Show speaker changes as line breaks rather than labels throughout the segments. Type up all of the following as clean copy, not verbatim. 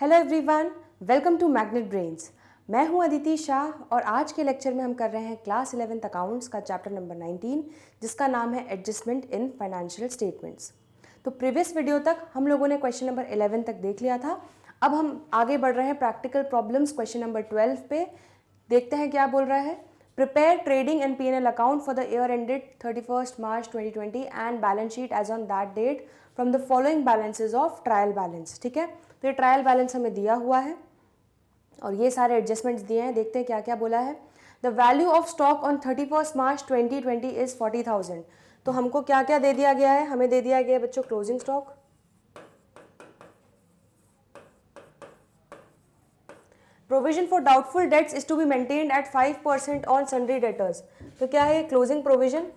Hello everyone, welcome to Magnet Brains. मैं हूं अदिति शाह और आज के लेक्चर में हम कर रहे हैं क्लास 11th अकाउंट्स का चैप्टर नंबर 19 जिसका नाम है एडजस्टमेंट इन फाइनेंशियल स्टेटमेंट्स। तो प्रीवियस वीडियो तक हम लोगों ने क्वेश्चन नंबर 11 तक देख लिया था। अब हम आगे बढ़ रहे हैं प्रैक्टिकल प्रॉब्लम्स क्वेश्चन नंबर 12 पे। देखते हैं क्या बोल रहा है। Prepare trading and P&L account for the year ended 31st March 2020 and balance sheet as on that date from the following balances of trial balance. ठीक है, तो ये ट्रायल बैलेंस हमें दिया हुआ है और ये सारे एडजस्टमेंट्स दिए हैं। देखते हैं क्या क्या बोला है। The value of stock on 31st March 2020 is 40,000। तो हमको क्या क्या दे दिया गया है? हमें दे दिया गया है बच्चों closing stock, provision for doubtful debts is to be maintained at 5% on sundry debtors. तो क्या है closing provision.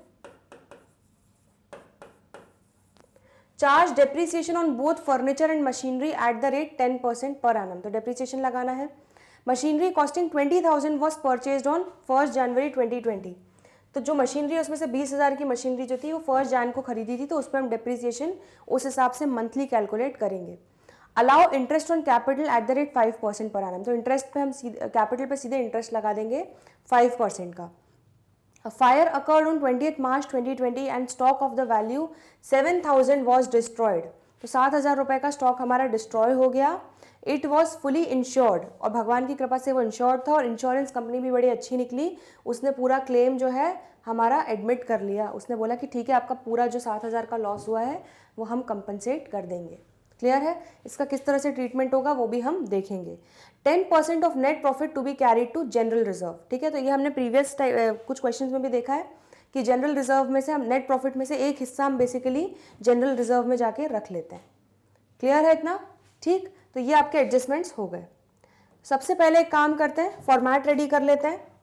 Charge depreciation on both furniture and machinery at the rate 10% per annum. तो डेप्रीसिएशन लगाना है। Machinery costing 20,000 was purchase on 1 January 2020। तो जो machinery है उसमें से 20,000 की मशीनरी जो थी वो 1 जन को खरीदी थी, तो उस पर हम डेप्रीसिएशन उस हिसाब से मंथली कैलकुलेट करेंगे। Allow interest on capital eight the rate 5% पर एनम। तो इंटरेस्ट पे हम कैपिटल पे सीधे इंटरेस्ट लगा देंगे 5% का। A fire occurred on 20th March 2020 and stock of the value 7,000 was destroyed। तो 7,000 रुपये का स्टॉक हमारा डिस्ट्रॉय हो गया। इट वॉज फुली इंश्योर्ड, और भगवान की कृपा से वो इंश्योर्ड था और इंश्योरेंस कंपनी भी बड़ी अच्छी निकली। उसने पूरा क्लेम जो है हमारा एडमिट कर लिया। उसने बोला कि ठीक है, आपका पूरा जो 7,000 का लॉस हुआ है वो हम कंपनसेट कर देंगे। क्लियर है? इसका किस तरह से ट्रीटमेंट होगा वो भी हम देखेंगे। 10% of net profit to be carried to general reserve. ठीक है, तो ये हमने प्रीवियस कुछ क्वेश्चंस में भी देखा है कि जनरल रिजर्व में से हम नेट प्रॉफिट में से एक हिस्सा हम बेसिकली जनरल रिजर्व में जाके रख लेते हैं। क्लियर है इतना? ठीक, तो ये आपके एडजस्टमेंट्स हो गए। सबसे पहले एक काम करते हैं, फॉर्मेट रेडी कर लेते हैं।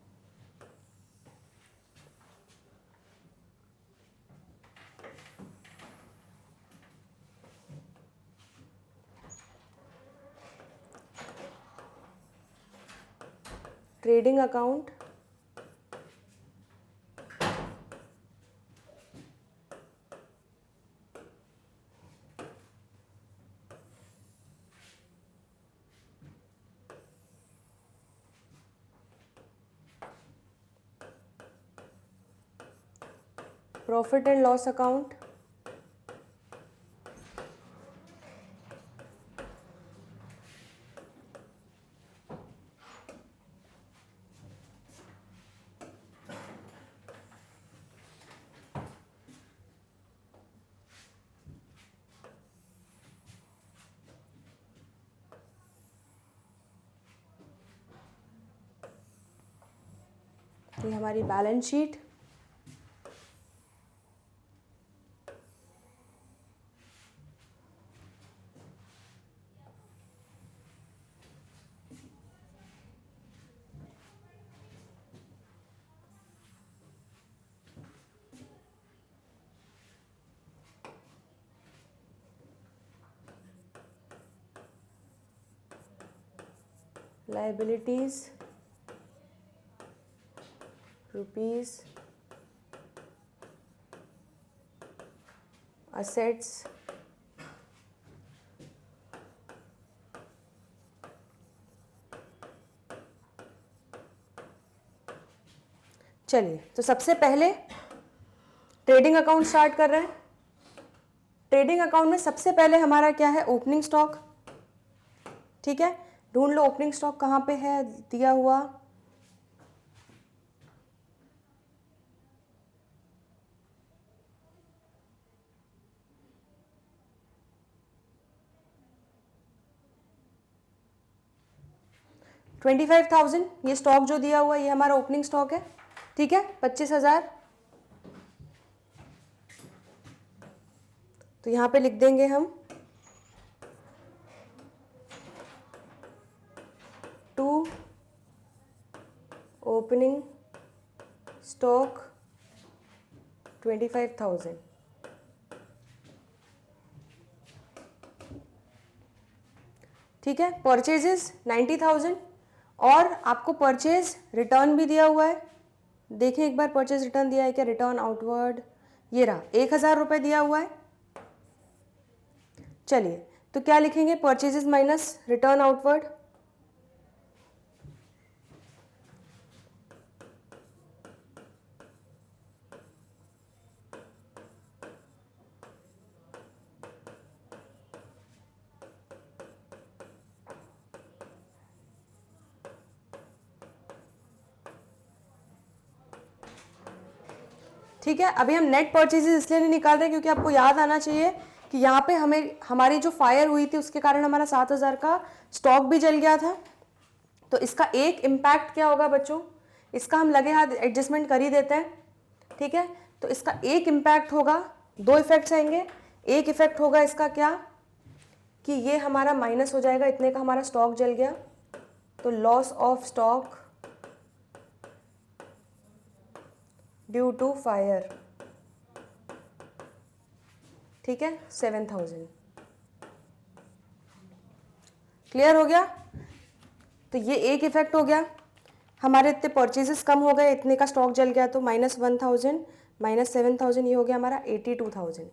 Trading account, profit and loss account, ये हमारी balance sheet, liabilities rupees, assets, चलिए तो सबसे पहले ट्रेडिंग अकाउंट स्टार्ट कर रहे हैं। ट्रेडिंग अकाउंट में सबसे पहले हमारा क्या है? Opening stock. ठीक है, ढूंढ लो ओपनिंग स्टॉक कहाँ पे है दिया हुआ। $25,000 ये स्टॉक जो दिया हुआ है ये हमारा ओपनिंग स्टॉक है। ठीक है, 25,000। तो यहां पे लिख देंगे हम टू ओपनिंग स्टॉक 25,000। ठीक है, परचेजेस 90,000 और आपको परचेज रिटर्न भी दिया हुआ है। देखें एक बार परचेज रिटर्न दिया है क्या? रिटर्न आउटवर्ड ये रहा, 1,000 रुपये दिया हुआ है। चलिए तो क्या लिखेंगे, परचेजेस माइनस रिटर्न आउटवर्ड, ठीक है। अभी हम नेट परचेजेस इसलिए नहीं निकाल रहे क्योंकि आपको याद आना चाहिए कि यहाँ पे हमें हमारी जो फायर हुई थी उसके कारण हमारा 7,000 का स्टॉक भी जल गया था। तो इसका एक इम्पैक्ट क्या होगा बच्चों, इसका हम लगे हाथ एडजस्टमेंट कर ही देते हैं, ठीक है। तो इसका एक इम्पैक्ट होगा, दो इफेक्ट्स आएंगे। एक इफेक्ट होगा इसका क्या, कि ये हमारा माइनस हो जाएगा, इतने का हमारा स्टॉक जल गया, तो loss of stock due to fire, ठीक है, 7,000। क्लियर हो गया। तो ये एक इफेक्ट हो गया, हमारे इतने परचेजेस कम हो गए, इतने का स्टॉक जल गया, तो -1,000 -7,000, ये हो गया हमारा 82,000,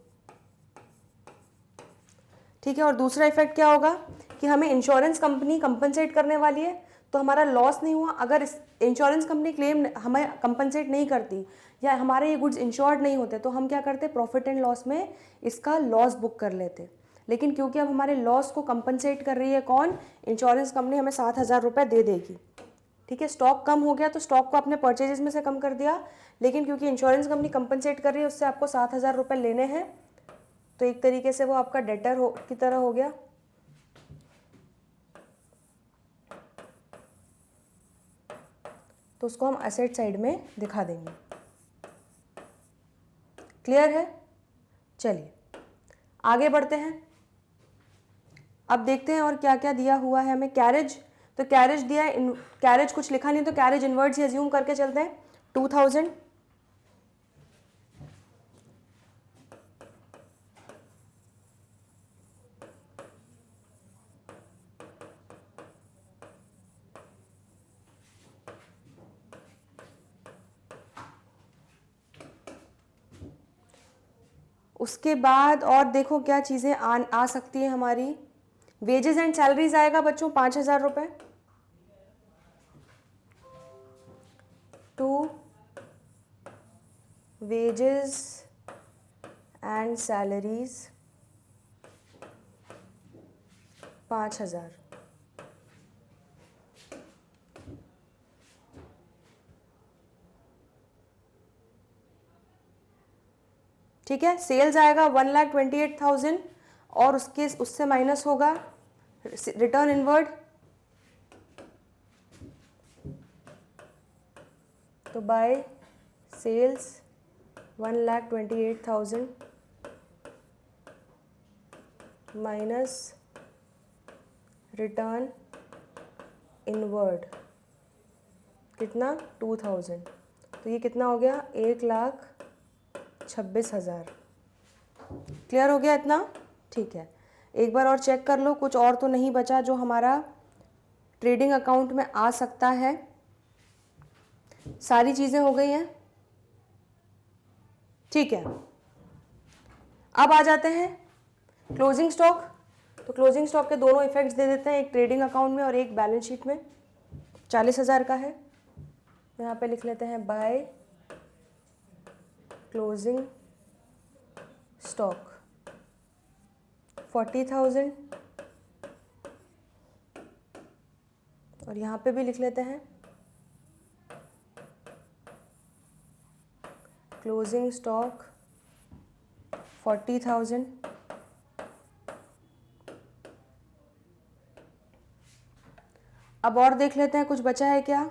ठीक है। और दूसरा इफेक्ट क्या होगा कि हमें इंश्योरेंस कंपनी कंपनसेट करने वाली है, तो हमारा लॉस नहीं हुआ। अगर इस इंश्योरेंस कंपनी क्लेम हमें कंपनसेट नहीं करती या हमारे ये गुड्स इंश्योर्ड नहीं होते, तो हम क्या करते, प्रॉफिट एंड लॉस में इसका लॉस बुक कर लेते। लेकिन क्योंकि अब हमारे लॉस को कंपनसेट कर रही है कौन, इंश्योरेंस कंपनी, हमें 7,000 रुपये दे देगी, ठीक है। स्टॉक कम हो गया तो स्टॉक को आपने परचेजेस में से कम कर दिया, लेकिन क्योंकि इंश्योरेंस कंपनी कंपनसेट कर रही है उससे आपको 7,000 रुपये लेने हैं, तो एक तरीके से वो आपका डेटर की तरह हो गया। तो उसको हम एसेट साइड में दिखा देंगे। क्लियर है। चलिए आगे बढ़ते हैं। अब देखते हैं और क्या क्या दिया हुआ है हमें। कैरेज, तो कैरेज दिया है, कैरेज कुछ लिखा नहीं तो कैरेज इनवर्ड्स ही अज्यूम करके चलते हैं। 2,000, उसके बाद और देखो क्या चीज़ें आ सकती है हमारी। वेजेस एंड सैलरीज आएगा बच्चों 5,000 रुपये, टू वेजेस एंड सैलरीज 5,000, ठीक है। सेल्स आएगा 1,28,000 और उससे माइनस होगा रिटर्न इनवर्ड, तो by sales 1,28,000 minus return inward कितना, 2,000, तो ये कितना हो गया, 1,26,000। क्लियर हो गया इतना, ठीक है। एक बार और चेक कर लो, कुछ और तो नहीं बचा जो हमारा ट्रेडिंग अकाउंट में आ सकता है। सारी चीज़ें हो गई हैं, ठीक है। अब आ जाते हैं क्लोजिंग स्टॉक। तो क्लोजिंग स्टॉक के दोनों इफेक्ट्स दे देते हैं, एक ट्रेडिंग अकाउंट में और एक बैलेंस शीट में। 40,000 का है, यहाँ पे लिख लेते हैं बाय क्लोजिंग स्टॉक 40,000, और यहाँ पे भी लिख लेते हैं क्लोजिंग स्टॉक 40,000। अब और देख लेते हैं कुछ बचा है क्या।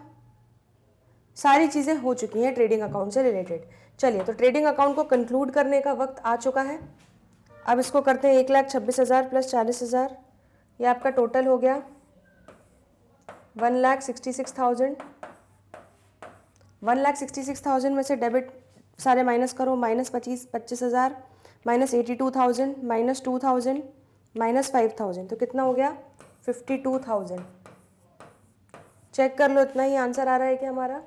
सारी चीज़ें हो चुकी हैं ट्रेडिंग अकाउंट से रिलेटेड। चलिए, तो ट्रेडिंग अकाउंट को कंक्लूड करने का वक्त आ चुका है। अब इसको करते हैं 1,26,000 प्लस 40,000, ये आपका टोटल हो गया 1,66,000। 1,66,000 में से डेबिट सारे माइनस करो, -25,000 -82,000 -2,000 -5,000, तो कितना हो गया 52,000। चेक कर लो, इतना ही आंसर आ रहा है कि हमारा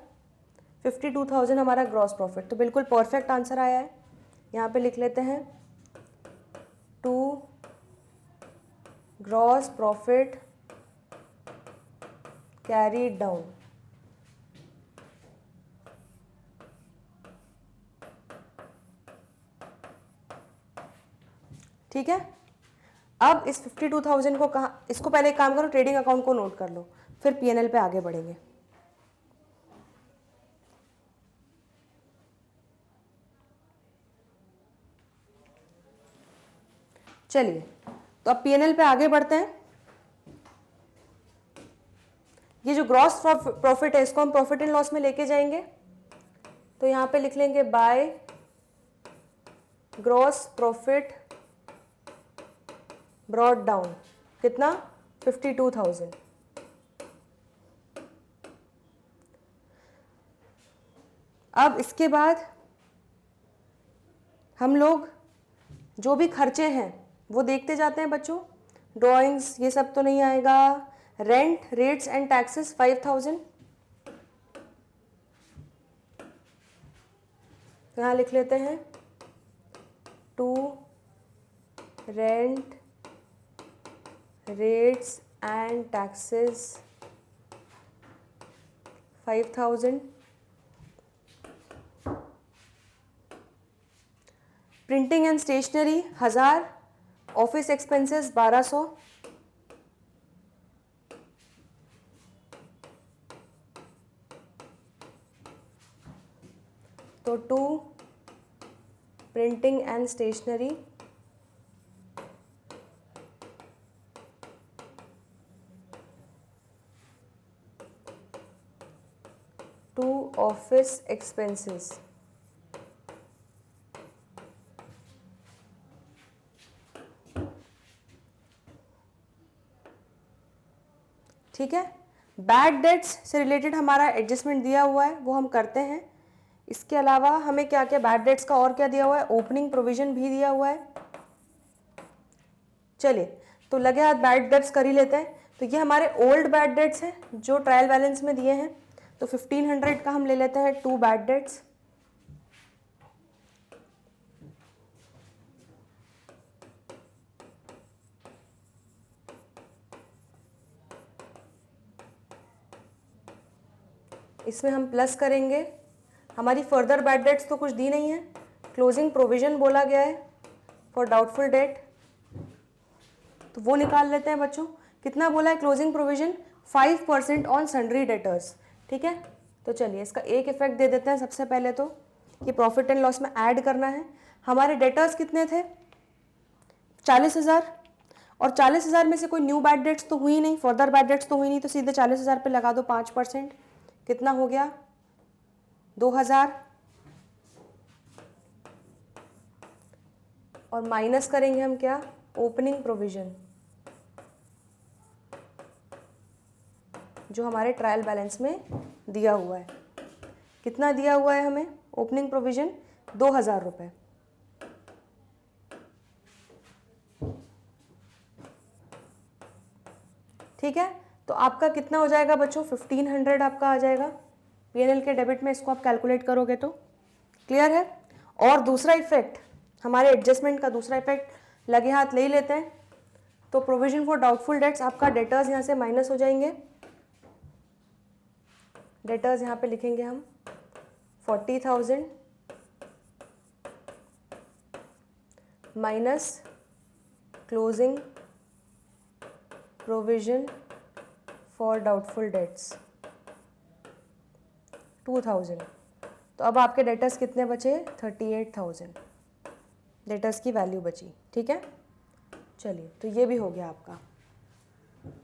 52,000 हमारा ग्रॉस प्रॉफिट। तो बिल्कुल परफेक्ट आंसर आया है। यहाँ पे लिख लेते हैं 2 ग्रॉस प्रॉफिट कैरीड डाउन। ठीक है, अब इस 52,000 को कहाँ, इसको पहले एक काम करो, ट्रेडिंग अकाउंट को नोट कर लो, फिर पीएनएल पे आगे बढ़ेंगे। चलिए, तो अब पीएनएल पे आगे बढ़ते हैं। ये जो ग्रॉस प्रॉफिट है इसको हम प्रॉफिट एंड लॉस में लेके जाएंगे, तो यहां पे लिख लेंगे by gross profit brought down, कितना 52,000। अब इसके बाद हम लोग जो भी खर्चे हैं वो देखते जाते हैं बच्चों। ड्राइंग्स ये सब तो नहीं आएगा। रेंट, रेट्स एंड टैक्सेस 5,000, तो यहाँ लिख लेते हैं to rent, rates and taxes 5,000। Printing and stationery 1000, office expenses 1200, तो to printing and stationery, to office expenses. ठीक है, बैड डेट्स से रिलेटेड हमारा एडजस्टमेंट दिया हुआ है, वो हम करते हैं। इसके अलावा हमें क्या क्या बैड डेट्स का और क्या दिया हुआ है, ओपनिंग प्रोविजन भी दिया हुआ है। चलिए, तो लगे हाथ बैड डेट्स कर ही लेते हैं। तो ये हमारे ओल्ड बैड डेट्स हैं जो ट्रायल बैलेंस में दिए हैं, तो 1500 का हम ले लेते हैं टू बैड डेट्स। इसमें हम प्लस करेंगे, हमारी फर्दर बैड डेट्स तो कुछ दी नहीं है, क्लोजिंग प्रोविजन बोला गया है फॉर डाउटफुल डेट, तो वो निकाल लेते हैं बच्चों। कितना बोला है closing provision, 5% on sundry debtors. ठीक है, तो चलिए इसका एक इफेक्ट दे देते हैं। सबसे पहले तो ये प्रॉफिट एंड लॉस में ऐड करना है। हमारे डेटर्स कितने थे, 40,000, और 40,000 में से कोई न्यू बैड डेट्स तो हुई नहीं, फर्दर बैड डेट्स तो हुई नहीं, तो सीधे 40,000 पे लगा दो 5%, कितना हो गया 2,000, और माइनस करेंगे हम क्या, ओपनिंग प्रोविजन जो हमारे ट्रायल बैलेंस में दिया हुआ है। कितना दिया हुआ है हमें ओपनिंग प्रोविजन, 2,000 रुपये। ठीक है, तो आपका कितना हो जाएगा बच्चों, 1500 आपका आ जाएगा पीएनएल के डेबिट में। इसको आप कैलकुलेट करोगे तो क्लियर है। और दूसरा इफेक्ट, हमारे एडजस्टमेंट का दूसरा इफेक्ट लगे हाथ ले ही लेते हैं। तो प्रोविजन फॉर डाउटफुल डेट्स, आपका डेटर्स यहाँ से माइनस हो जाएंगे। डेटर्स यहाँ पे लिखेंगे हम 40,000 minus closing provision for doubtful dates 2,000। तो अब आपके डेटर्स कितने बचे, 38,000 डेटर्स की वैल्यू बची। ठीक है, चलिए तो ये भी हो गया आपका।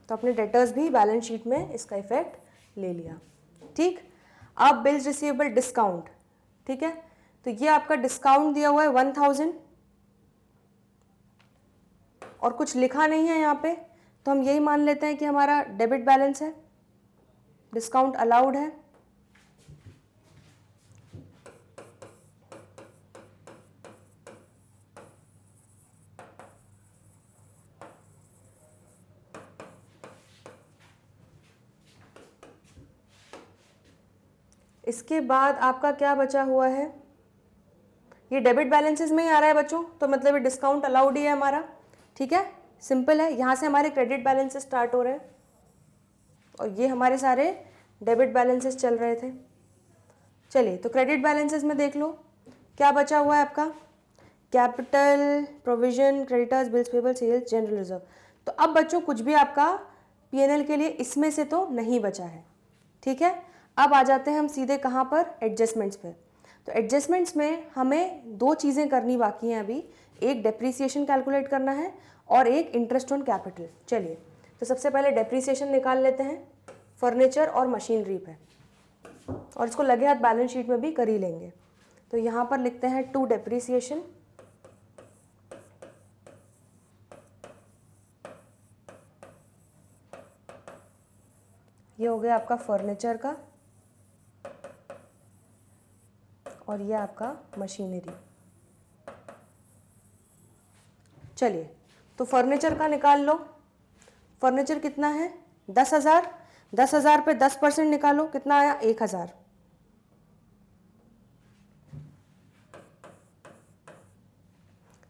तो अपने डेटर्स भी बैलेंस शीट में इसका इफेक्ट ले लिया। ठीक, अब बिल्स रिसीवेबल डिस्काउंट। ठीक है, तो ये आपका डिस्काउंट दिया हुआ है 1,000 और कुछ लिखा नहीं है यहाँ पे, तो हम यही मान लेते हैं कि हमारा डेबिट बैलेंस है, डिस्काउंट अलाउड है। इसके बाद आपका क्या बचा हुआ है, ये डेबिट बैलेंसेस में ही आ रहा है बच्चों, तो मतलब ये डिस्काउंट अलाउड ही है हमारा। ठीक है, सिंपल है, यहाँ से हमारे क्रेडिट बैलेंसेस स्टार्ट हो रहे हैं और ये हमारे सारे डेबिट बैलेंसेस चल रहे थे। चलिए तो क्रेडिट बैलेंसेस में देख लो क्या बचा हुआ है आपका, capital, provision, creditors, bills payable, sales, general reserve. तो अब बच्चों कुछ भी आपका पीएनएल के लिए इसमें से तो नहीं बचा है, ठीक है। अब आ जाते हैं हम सीधे कहाँ पर, एडजस्टमेंट्स पे। तो एडजस्टमेंट्स में हमें दो चीज़ें करनी बाकी हैं अभी, एक डेप्रीसिएशन कैलकुलेट करना है और एक इंटरेस्ट ऑन कैपिटल। चलिए तो सबसे पहले डेप्रीसिएशन निकाल लेते हैं फर्नीचर और मशीनरी पे, और इसको लगे हाथ बैलेंस शीट में भी कर ही लेंगे। तो यहाँ पर लिखते हैं टू डेप्रीसिएशन, ये हो गया आपका फर्नीचर का और ये आपका मशीनरी। चलिए तो फर्नीचर का निकाल लो, फर्नीचर कितना है 10,000, 10,000 पे 10% निकालो, कितना आया 1,000।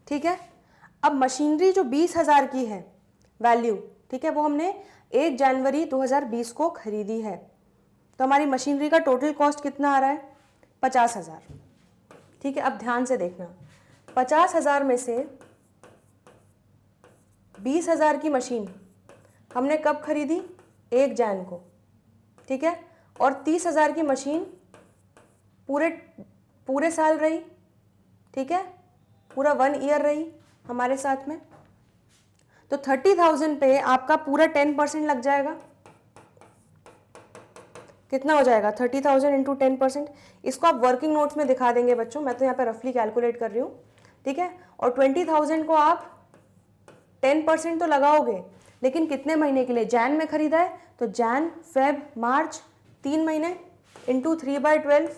ठीक है। अब मशीनरी जो 20,000 की है वैल्यू, ठीक है, वो हमने 1 जनवरी 2020 को खरीदी है, तो हमारी मशीनरी का टोटल कॉस्ट कितना आ रहा है 50,000। ठीक है, अब ध्यान से देखना, 50,000 में से 20,000 की मशीन हमने कब खरीदी 1 जन को, ठीक है, और 30,000 की मशीन पूरे साल रही, ठीक है, पूरा 1 ईयर रही हमारे साथ में। तो 30,000 पे आपका पूरा 10% लग जाएगा, कितना हो जाएगा 30,000 इंटू 10%। इसको आप वर्किंग नोट्स में दिखा देंगे बच्चों, मैं तो यहाँ पे रफली कैलकुलेट कर रही हूँ, ठीक है। और 20,000 को आप 10% तो लगाओगे, लेकिन कितने महीने के लिए, जैन में खरीदा है तो जैन, फेब, मार्च, 3 महीने इंटू 3/12,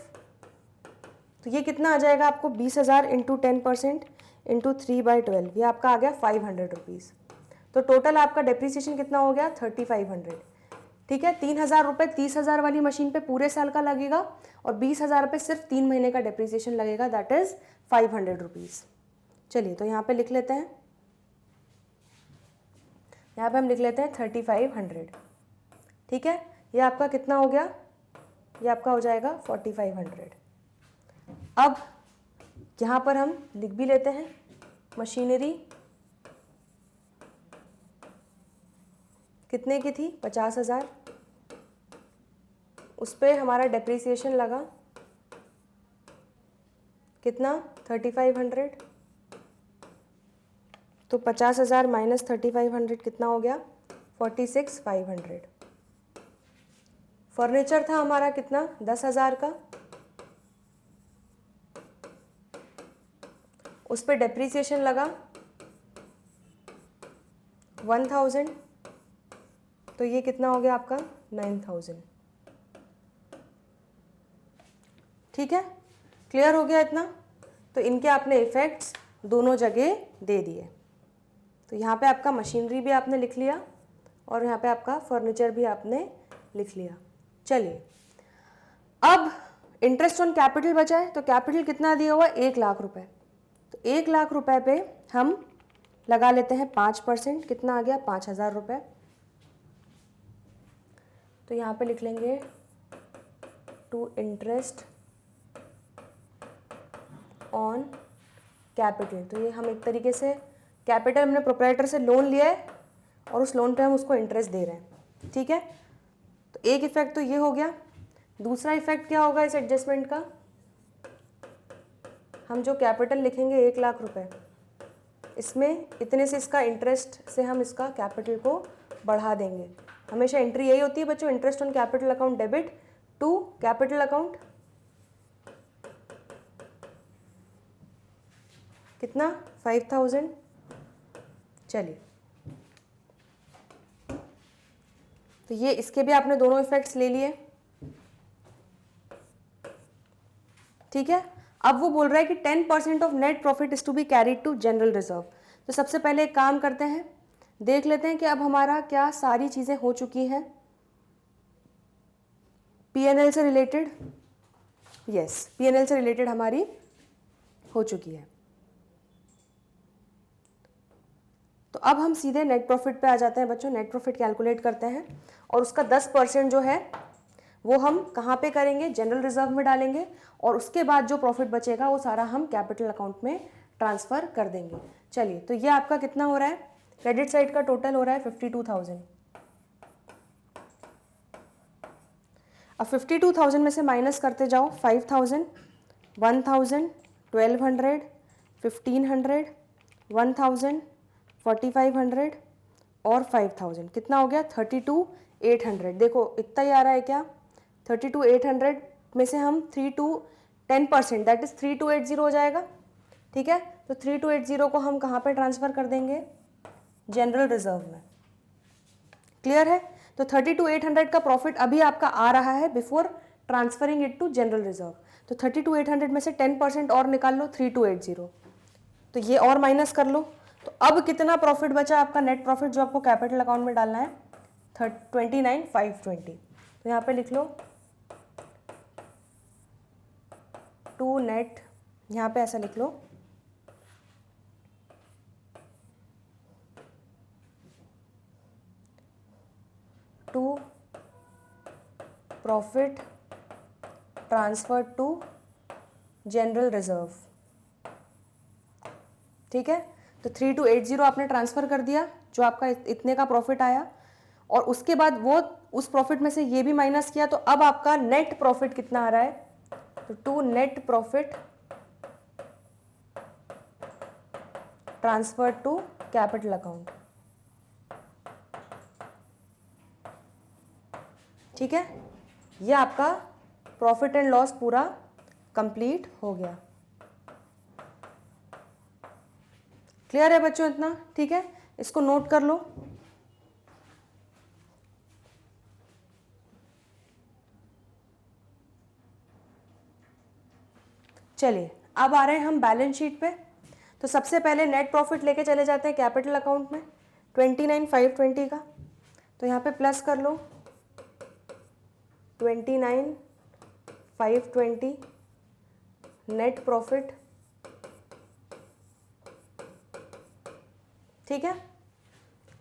तो ये कितना आ जाएगा आपको 20,000 इंटू 10% इंटू 3/12, ये आपका आ गया 500 रुपीज़। तो टोटल आपका डेप्रीसिएशन कितना हो गया 3,500। ठीक है, 3,000 रुपये 30,000 वाली मशीन पे पूरे साल का लगेगा और 20,000 पे सिर्फ 3 महीने का डेप्रीसिएशन लगेगा, दैट इज 500 रुपीज़। चलिए तो यहाँ पे लिख लेते हैं, यहाँ पे हम लिख लेते हैं 3,500। ठीक है, ये आपका कितना हो गया, ये आपका हो जाएगा 4,500। अब यहाँ पर हम लिख भी लेते हैं मशीनरी कितने की थी 50,000, उस पर हमारा डेप्रीसिएशन लगा कितना 3,500, तो 50,000 माइनस 3,500 कितना हो गया 46,500। फर्नीचर था हमारा कितना 10,000 का, उस पर डेप्रीसिएशन लगा 1,000, तो ये कितना हो गया आपका 9,000। ठीक है, क्लियर हो गया इतना। तो इनके आपने इफेक्ट्स दोनों जगह दे दिए। तो यहाँ पे आपका मशीनरी भी आपने लिख लिया और यहाँ पे आपका फर्नीचर भी आपने लिख लिया। चलिए अब इंटरेस्ट ऑन कैपिटल बचा है, तो कैपिटल कितना दिया हुआ 1 लाख रुपए, तो 1 लाख रुपए पे हम लगा लेते हैं 5%, कितना आ गया 5,000 रुपये। तो यहाँ पे लिख लेंगे टू इंटरेस्ट ऑन कैपिटल, तो ये हम एक तरीके से कैपिटल हमने प्रोप्राइटर से लोन लिया है और उस लोन पे हम उसको इंटरेस्ट दे रहे हैं। ठीक है, तो एक इफेक्ट तो ये हो गया। दूसरा इफेक्ट क्या होगा इस एडजस्टमेंट का, हम जो कैपिटल लिखेंगे 1 लाख रुपए, इसमें इतने से इसका इंटरेस्ट से हम इसका कैपिटल को बढ़ा देंगे। हमेशा एंट्री यही होती है बच्चों, interest on capital account debit to capital account, कितना 5,000। चलिए तो ये इसके भी आपने दोनों इफेक्ट्स ले लिए। ठीक है, अब वो बोल रहा है कि 10% of net profit is to be carried to general reserve. तो सबसे पहले एक काम करते हैं, देख लेते हैं कि अब हमारा क्या सारी चीज़ें हो चुकी हैं पीएनएल से रिलेटेड। यस, पीएनएल से रिलेटेड हमारी हो चुकी है। तो अब हम सीधे नेट प्रॉफिट पे आ जाते हैं बच्चों। नेट प्रॉफिट कैलकुलेट करते हैं और उसका 10% जो है वो हम कहाँ पे करेंगे, जनरल रिजर्व में डालेंगे और उसके बाद जो प्रॉफिट बचेगा वो सारा हम कैपिटल अकाउंट में ट्रांसफ़र कर देंगे। चलिए, तो ये आपका कितना हो रहा है, क्रेडिट साइड का टोटल हो रहा है 52,000। अब 52,000 में से माइनस करते जाओ 5,000, 1,000, 1,200, 1,500, 1,000, 4,500 और 5,000, कितना हो गया 32,800। देखो इतना ही आ रहा है क्या, 32,800 में से हम 10% दैट इज 3280 हो जाएगा। ठीक है, तो 3280 को हम कहाँ पे ट्रांसफ़र कर देंगे, जनरल रिजर्व में। क्लियर है, तो 32,800 का प्रॉफिट अभी आपका आ रहा है before transferring it to general reserve. तो 32,800 में से 10% और निकाल लो 3280, तो ये और माइनस कर लो। तो अब कितना प्रॉफिट बचा आपका, नेट प्रॉफिट जो आपको कैपिटल अकाउंट में डालना है 29,520। तो यहाँ पे लिख लो टू नेट, यहाँ पे ऐसा लिख लो to profit transfer to general reserve. ठीक है, तो 3280 आपने ट्रांसफ़र कर दिया जो आपका इतने का प्रॉफिट आया और उसके बाद वो उस प्रॉफिट में से ये भी माइनस किया, तो अब आपका नेट प्रॉफिट कितना आ रहा है, तो to net profit transfer to capital account. ठीक है, ये आपका प्रॉफिट एंड लॉस पूरा कंप्लीट हो गया। क्लियर है बच्चों इतना, ठीक है, इसको नोट कर लो। चलिए, अब आ रहे हैं हम बैलेंस शीट पे। तो सबसे पहले नेट प्रॉफिट लेके चले जाते हैं कैपिटल अकाउंट में 29,520 का, तो यहाँ पे प्लस कर लो 29,520 नेट प्रॉफिट। ठीक है,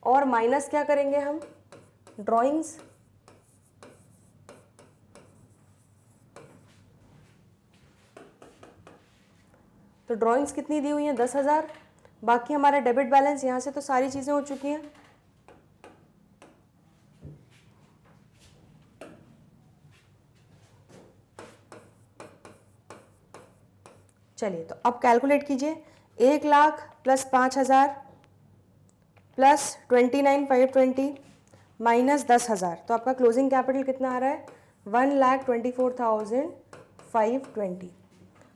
और माइनस क्या करेंगे हम, ड्राइंग्स। तो ड्राइंग्स कितनी दी हुई हैं, 10,000। बाकी हमारा डेबिट बैलेंस, यहाँ से तो सारी चीज़ें हो चुकी हैं। चलिए, तो अब कैलकुलेट कीजिए, 1,00,000 प्लस 5,000 प्लस 29,520 माइनस 10,000, तो आपका क्लोजिंग कैपिटल कितना आ रहा है, 1,24,520।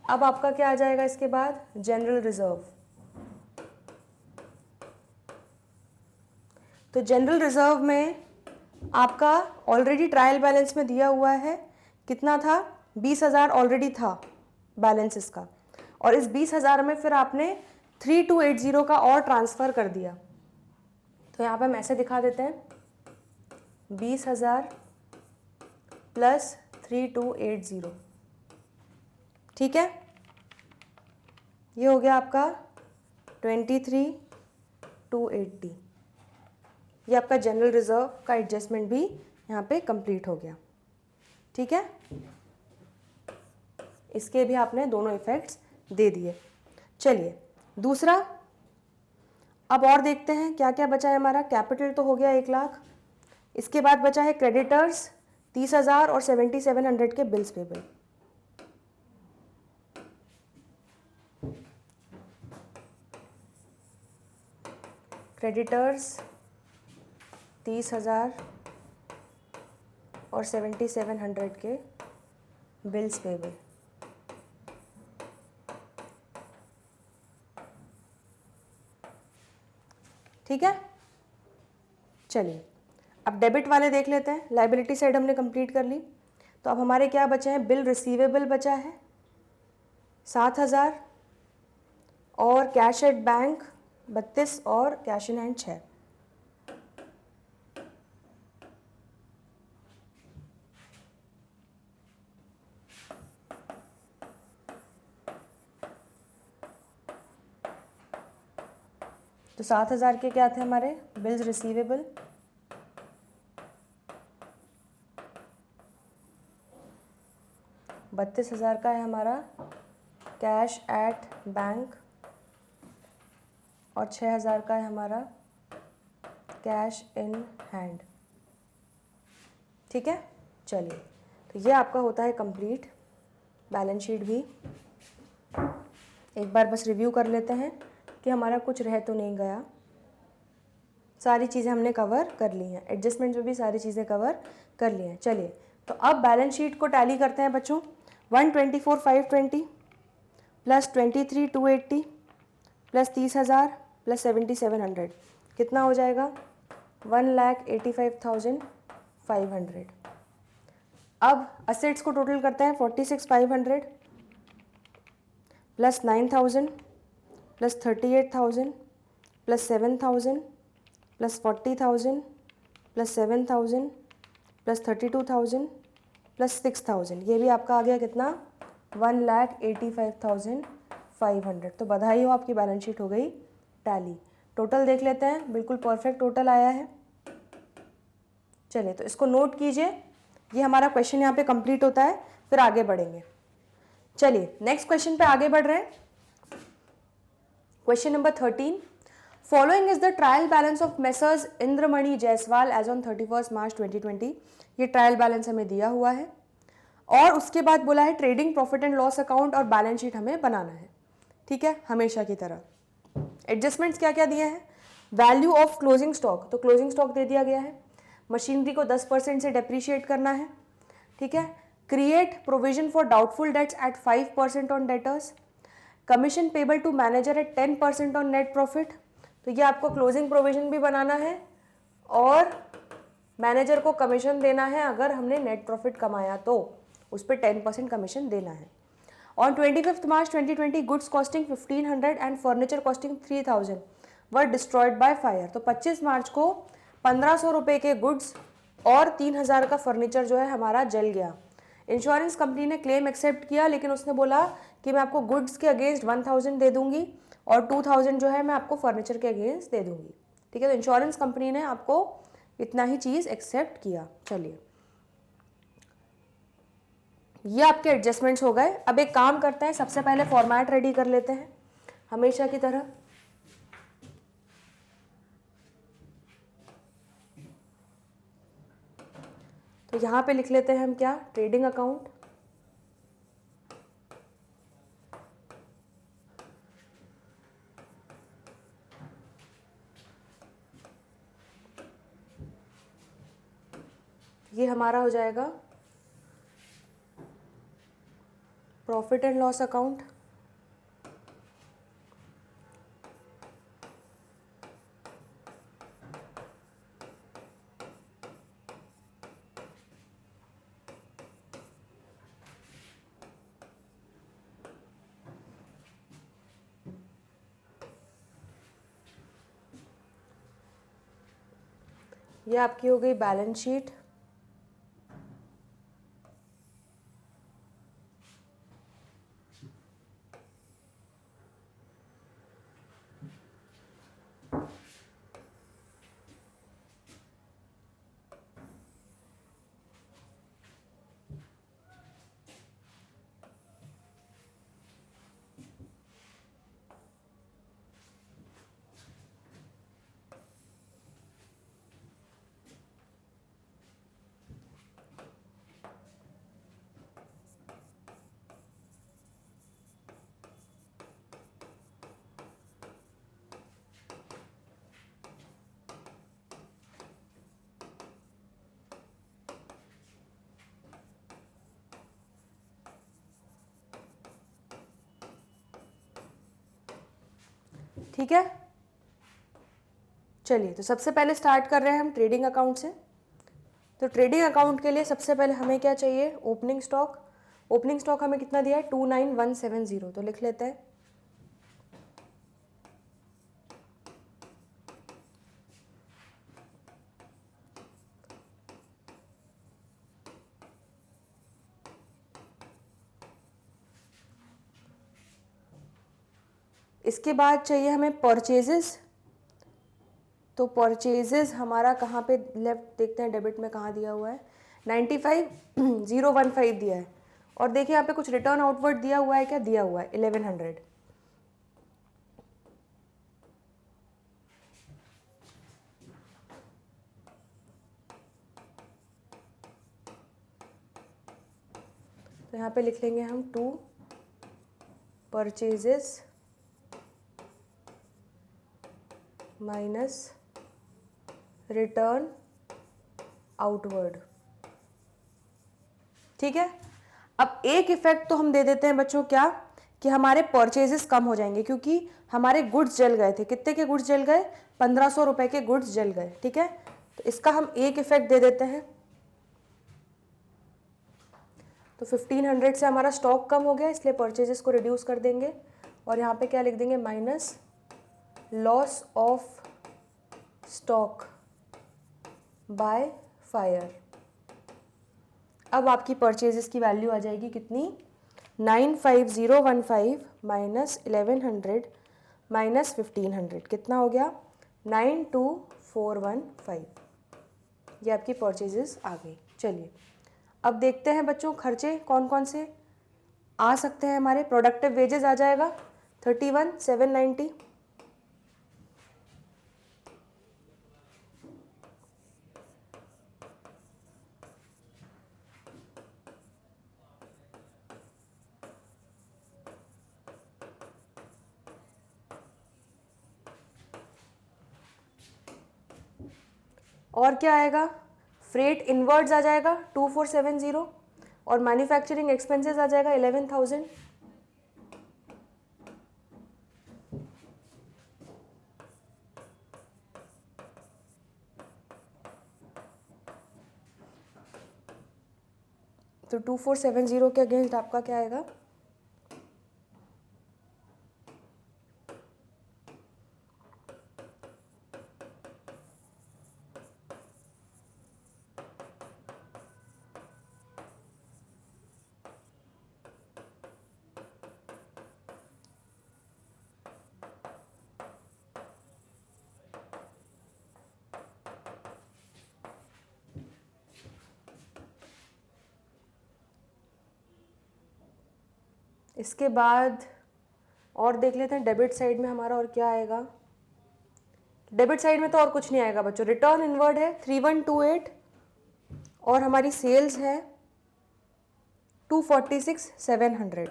अब आपका क्या आ जाएगा इसके बाद, जनरल रिजर्व। तो जनरल रिजर्व में आपका ऑलरेडी ट्रायल बैलेंस में दिया हुआ है, कितना था, 20,000 ऑलरेडी था बैलेंस इसका, और इस 20,000 में फिर आपने 3280 का और ट्रांसफ़र कर दिया। तो यहाँ पे हम ऐसे दिखा देते हैं, 20,000 प्लस 3280। ठीक है, ये हो गया आपका 23,280। ये आपका जनरल रिजर्व का एडजस्टमेंट भी यहाँ पे कंप्लीट हो गया। ठीक है, इसके भी आपने दोनों इफेक्ट्स दे दिए। चलिए दूसरा, अब और देखते हैं क्या क्या बचा है हमारा। कैपिटल तो हो गया 1,00,000, इसके बाद बचा है क्रेडिटर्स 30,000 और 7,700 के बिल्स पेबल। क्रेडिटर्स 30,000 और 7,700 के बिल्स पेबल। ठीक है, चलिए अब डेबिट वाले देख लेते हैं। लाइबिलिटी साइड हमने कंप्लीट कर ली, तो अब हमारे क्या बचे हैं, बिल रिसीवेबल बचा है 7,000 और कैश एट बैंक 32 और कैश इन हैंड 6। तो 7,000 के क्या थे हमारे बिल्स रिसीवेबल, 32,000 का है हमारा कैश एट बैंक और 6,000 का है हमारा कैश इन हैंड। ठीक है, चलिए तो ये आपका होता है कंप्लीट बैलेंस शीट भी। एक बार बस रिव्यू कर लेते हैं कि हमारा कुछ रह तो नहीं गया, सारी चीज़ें हमने कवर कर ली हैं, एडजस्टमेंट में भी सारी चीज़ें कवर कर ली हैं। चलिए तो अब बैलेंस शीट को टैली करते हैं बच्चों। 124,520 प्लस 23,280 प्लस 30,000 प्लस 7,700 कितना हो जाएगा 1,85,500। अब असेट्स को टोटल करते हैं 46,500 plus 9,000 plus 38,000 plus 7,000 plus 40,000 plus 7,000 plus 32,000 plus 6,000, ये भी आपका आ गया कितना 1,85,500। तो बधाई हो, आपकी बैलेंस शीट हो गई टैली। टोटल देख लेते हैं, बिल्कुल परफेक्ट टोटल आया है। चलिए तो इसको नोट कीजिए, ये हमारा क्वेश्चन यहाँ पे कंप्लीट होता है, फिर आगे बढ़ेंगे। चलिए नेक्स्ट क्वेश्चन पे आगे बढ़ रहे हैं। Question number 13, following is the trial balance of messrs Indramani Jaiswal as on 31 March 2020। ये ट्रायल बैलेंस हमें दिया हुआ है और उसके बाद बोला है trading profit and loss account और बैलेंस शीट हमें बनाना है। ठीक है, हमेशा की तरह एडजस्टमेंट्स क्या क्या दिए हैं, वैल्यू ऑफ क्लोजिंग स्टॉक, तो क्लोजिंग स्टॉक दे दिया गया है, मशीनरी को 10% से डेप्रीशिएट करना है। ठीक है, create provision for doubtful debts at 5% on debtors, commission payable to manager at 10% on net profit. तो ये आपको क्लोजिंग प्रोविजन भी बनाना है और मैनेजर को कमीशन देना है, अगर हमने नेट प्रॉफिट कमाया तो उस पर 10% कमीशन देना है। On 25 March 2020 goods costing 1,500 and furniture costing 3,000 were destroyed by fire. तो 25 मार्च को 1,500 रुपये के गुड्स और 3,000 का फर्नीचर जो है हमारा जल गया। इंश्योरेंस कंपनी ने क्लेम एक्सेप्ट किया, लेकिन उसने बोला कि मैं आपको गुड्स के अगेंस्ट 1,000 दे दूंगी और 2,000 जो है मैं आपको फर्नीचर के अगेंस्ट दे दूंगी। ठीक है, तो इंश्योरेंस कंपनी ने आपको इतना ही चीज़ एक्सेप्ट किया। चलिए ये आपके एडजस्टमेंट्स हो गए। अब एक काम करते हैं, सबसे पहले फॉर्मेट रेडी कर लेते हैं हमेशा की तरह। तो यहाँ पे लिख लेते हैं हम क्या, ट्रेडिंग अकाउंट, ये हमारा हो जाएगा प्रॉफिट एंड लॉस अकाउंट, ये आपकी हो गई बैलेंस शीट। ठीक है, चलिए तो सबसे पहले स्टार्ट कर रहे हैं हम ट्रेडिंग अकाउंट से। तो ट्रेडिंग अकाउंट के लिए सबसे पहले हमें क्या चाहिए, ओपनिंग स्टॉक। ओपनिंग स्टॉक हमें कितना दिया है 29,170, तो लिख लेते हैं। इसके बाद चाहिए हमें परचेजेस तो परचेजेस हमारा कहाँ पे लेफ्ट देखते हैं, डेबिट में कहाँ दिया हुआ है, 95,015 दिया है। और देखिए यहाँ पे कुछ रिटर्न आउटवर्ड दिया हुआ है, क्या दिया हुआ है 1100। तो यहाँ पे लिख लेंगे हम 2 परचेजेस माइनस रिटर्न आउटवर्ड। ठीक है, अब एक इफेक्ट तो हम दे देते हैं बच्चों, क्या कि हमारे परचेजेस कम हो जाएंगे क्योंकि हमारे गुड्स जल गए थे। कितने के गुड्स जल गए, 1500 रुपए के गुड्स जल गए। ठीक है, तो इसका हम एक इफेक्ट दे देते हैं। तो 1500 से हमारा स्टॉक कम हो गया, इसलिए परचेजेस को रिड्यूस कर देंगे और यहाँ पे क्या लिख देंगे, minus loss of stock by fire. अब आपकी परचेजेस की वैल्यू आ जाएगी कितनी, 95015 माइनस 1100 माइनस 1500, कितना हो गया 92415। ये आपकी परचेजेस आ गई। चलिए अब देखते हैं बच्चों खर्चे कौन कौन से आ सकते हैं हमारे। प्रोडक्टिव वेजेस आ जाएगा 31,790। और क्या आएगा, फ्रेट इनवर्ड्स आ जाएगा 2470 और मैन्युफैक्चरिंग एक्सपेंसेस आ जाएगा 11,000। तो 2470 के अगेंस्ट आपका क्या आएगा, इसके बाद और देख लेते हैं डेबिट साइड में हमारा और क्या आएगा। डेबिट साइड में तो और कुछ नहीं आएगा बच्चों, रिटर्न इनवर्ड है 3128 और हमारी सेल्स है 246,700।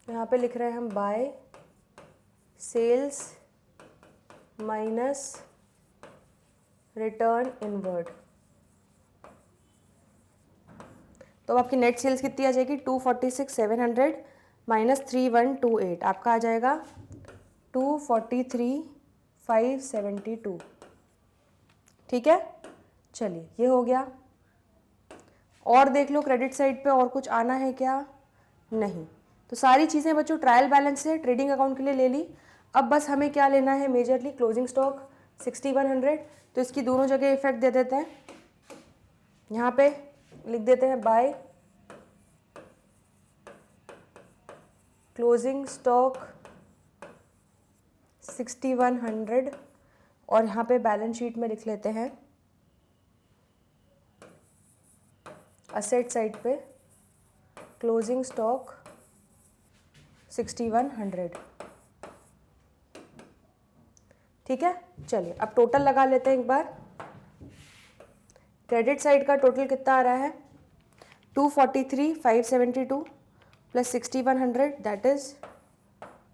यहाँ पे लिख रहे हैं हम by sales minus return inward. तो आपकी नेट सेल्स कितनी आ जाएगी, 246,700 माइनस 3128, आपका आ जाएगा 243,572। ठीक है, चलिए ये हो गया। और देख लो क्रेडिट साइड पे और कुछ आना है क्या, नहीं। तो सारी चीज़ें बच्चों ट्रायल बैलेंस से ट्रेडिंग अकाउंट के लिए ले ली। अब बस हमें क्या लेना है, मेजरली क्लोजिंग स्टॉक 6100। तो इसकी दोनों जगह इफेक्ट दे देते हैं, यहाँ पे लिख देते हैं बाय क्लोजिंग स्टॉक 6100 और यहाँ पे बैलेंस शीट में लिख लेते हैं असेट साइड पे क्लोजिंग स्टॉक 6100। ठीक है, चलिए अब टोटल लगा लेते हैं एक बार। क्रेडिट साइड का टोटल कितना आ रहा है, 243,572 प्लस 6100 दैट इज